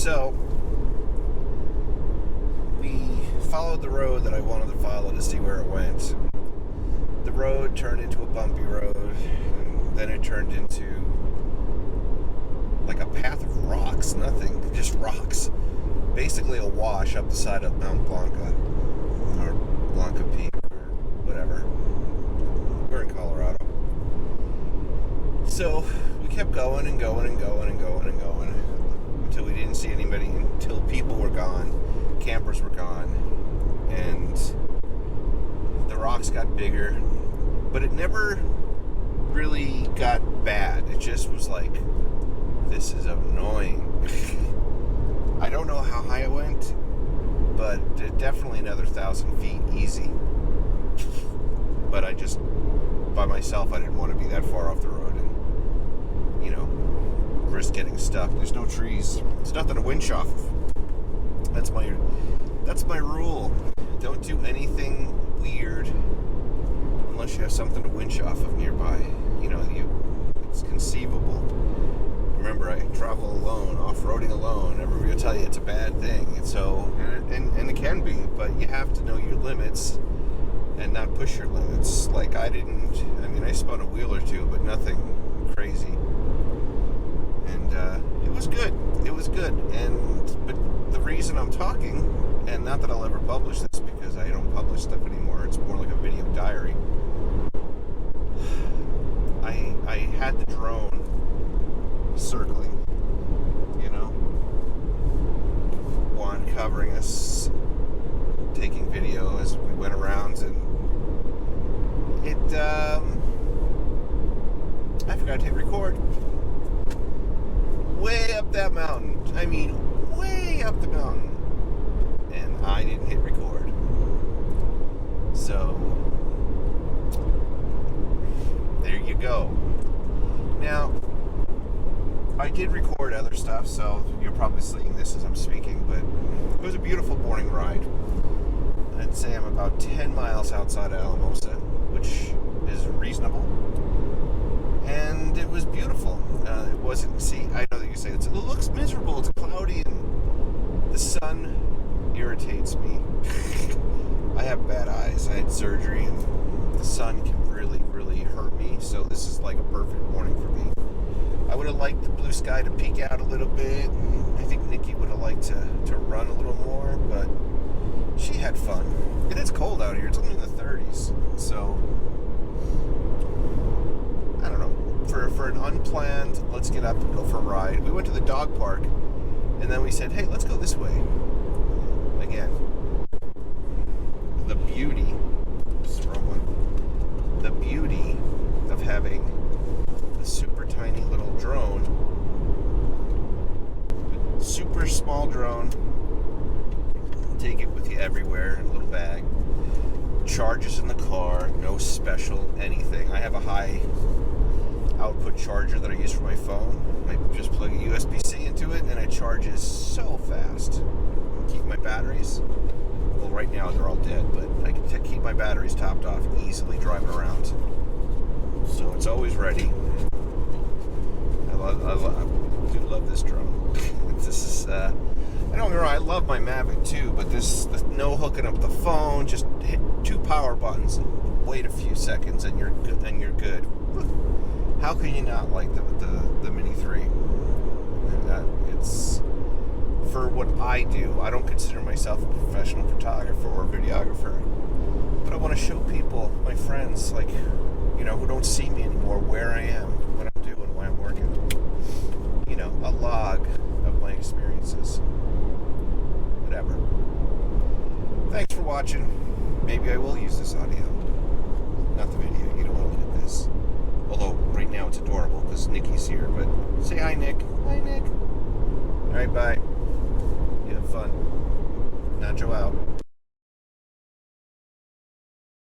So we followed the road that I wanted to follow to see where it went. The road turned into a bumpy road, and then it turned into like a path of rocks, nothing, just rocks. Basically a wash up the side of Mount Blanca, or Blanca Peak, or whatever. We're in Colorado. So we kept going and going and going and going and going until we didn't see anybody, until people were gone, campers were gone, and the rocks got bigger, but it never really got bad. It just was like, this is annoying. I don't know how high it went, but definitely another 1,000 feet easy. But I just, by myself, I didn't want to be that far off the road and, risk getting stuck. There's no trees. There's nothing to winch off of. That's my rule. Don't do anything weird unless you have something to winch off of nearby. It's conceivable. Remember, I travel alone, off-roading alone. Everybody will tell you it's a bad thing. And it can be, but you have to know your limits and not push your limits. Like I spun a wheel or two, but nothing crazy. And it was good. It was good. But the reason I'm talking, and not that I'll ever publish this because I don't publish stuff anymore, it's more like a video diary. I had the drone circling, one covering us, taking video as we went around, and I forgot to hit record. Way up that mountain. Way up the mountain. And I didn't hit record. So, there you go. Now, I did record other stuff, so you're probably seeing this as I'm speaking, but it was a beautiful morning ride. I'd say I'm about 10 miles outside of Alamosa, which is reasonable. And it was beautiful. It wasn't, I know that you say it looks miserable, it's cloudy, and the sun irritates me. I have bad eyes. I had surgery, and the sun can really, really hurt me, so this is like a perfect morning for me. I would have liked the blue sky to peek out a little bit, and I think Nikki would have liked to run a little more, but she had fun. And it's cold out here. It's only in the 30s, so I don't know. For an unplanned, let's get up and go for a ride. We went to the dog park, and then we said, hey, let's go this way. Again, the beauty, the beauty of having a super tiny little drone, super small drone, take it with you everywhere in a little bag, charges in the car, no special anything. I have a high output charger that I use for my phone. I just plug a USB-C into it and it charges so fast. Keep my batteries, well, right now they're all dead, but I can keep my batteries topped off easily driving around. So it's always ready. I do love this drone. This is, I don't know, I love my Mavic too, but this no hooking up the phone, just hit 2 power buttons and wait a few seconds and you're good. How can you not like the Mini 3? It's for what I do. I don't consider myself a professional photographer or videographer, but I want to show people, my friends, who don't see me anymore, where I am, what I'm doing, why I'm working. A log of my experiences. Whatever. Thanks for watching. Maybe I will use this audio. Not the video. You don't want to look at this. Although, right now it's adorable because Nickie's here. But say hi, Nick. Hi, Nick. Alright, bye. You have fun. Nacho out.